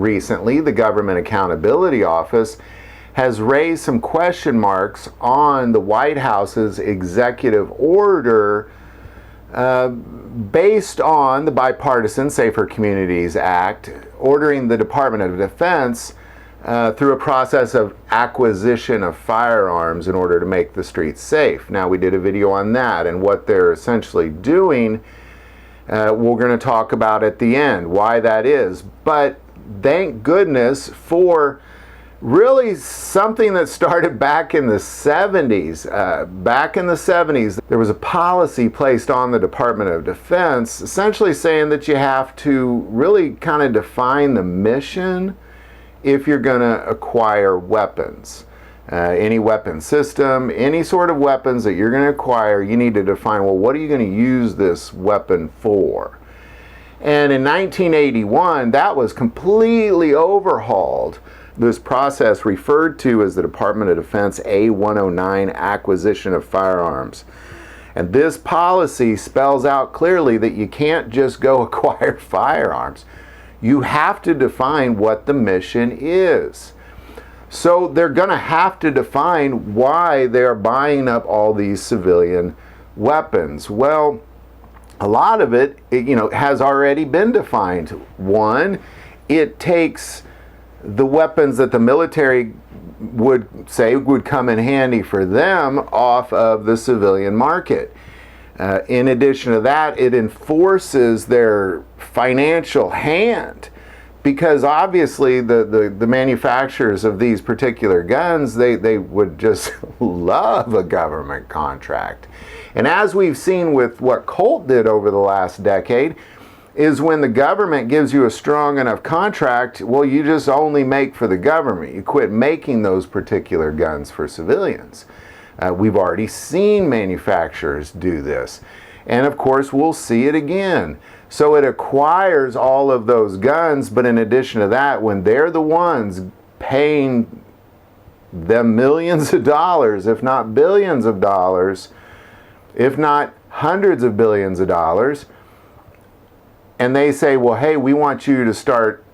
recently, the Government Accountability Office has raised some question marks on the White House's executive order based on the Bipartisan Safer Communities Act, ordering the Department of Defense through a process of acquisition of firearms in order to make the streets safe. Now, we did a video on that and what they're essentially doing. We're going to talk about at the end why that is. But thank goodness for really something that started back in the 70s. Back in the 70s, there was a policy placed on the Department of Defense essentially saying that you have to really kind of define the mission if you're going to acquire weapons. Any weapon system, any sort of weapons that you're going to acquire, you need to define, well, what are you going to use this weapon for? And in 1981, that was completely overhauled. This process referred to as the Department of Defense A-109 Acquisition of Firearms. And this policy spells out clearly that you can't just go acquire firearms. You have to define what the mission is. So they're going to have to define why they're buying up all these civilian weapons. Well, a lot of it, has already been defined. One, it takes the weapons that the military would say would come in handy for them off of the civilian market. In addition to that, it enforces their financial hand, because obviously the manufacturers of these particular guns, they would just love a government contract. And as we've seen with what Colt did over the last decade, is when the government gives you a strong enough contract, well, you just only make for the government. You quit making those particular guns for civilians. We've already seen manufacturers do this. And of course, we'll see it again. So it acquires all of those guns, but in addition to that, when they're the ones paying them millions of dollars, if not billions of dollars, if not hundreds of billions of dollars, and they say, well, hey, we want you to start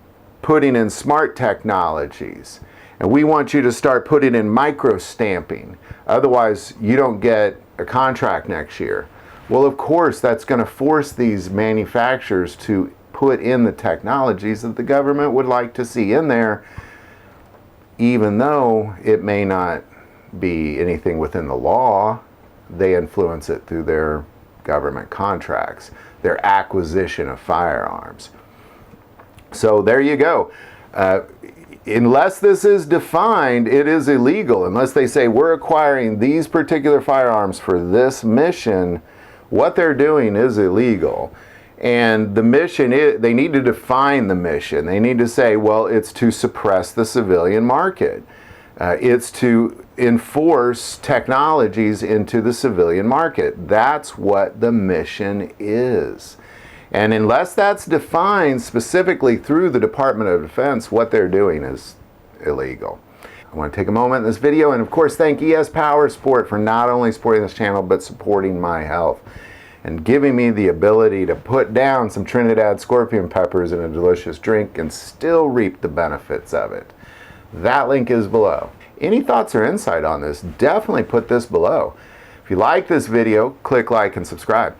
putting in smart technologies, and we want you to start putting in micro stamping. Otherwise, you don't get a contract next year. Well, of course, that's going to force these manufacturers to put in the technologies that the government would like to see in there, even though it may not be anything within the law. They influence it through their government contracts, their acquisition of firearms. So there you go. Unless this is defined, it is illegal. Unless they say we're acquiring these particular firearms for this mission, what they're doing is illegal. And the mission is, they need to define the mission. They need to say, well, it's to suppress the civilian market. It's to enforce technologies into the civilian market. That's what the mission is. And unless that's defined specifically through the Department of Defense, what they're doing is illegal. I want to take a moment in this video and of course thank ES Power Sport for not only supporting this channel but supporting my health and giving me the ability to put down some Trinidad scorpion peppers in a delicious drink and still reap the benefits of it. That link is below. Any thoughts or insight on this, definitely put this below. If you like this video, click like and subscribe.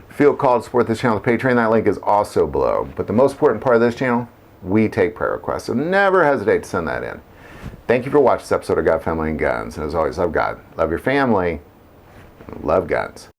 Feel called to support this channel with Patreon, that link is also below. But the most important part of this channel, we take prayer requests, so never hesitate to send that in. Thank you for watching this episode of God, Family, and Guns. And as always, love God, love your family, love guns.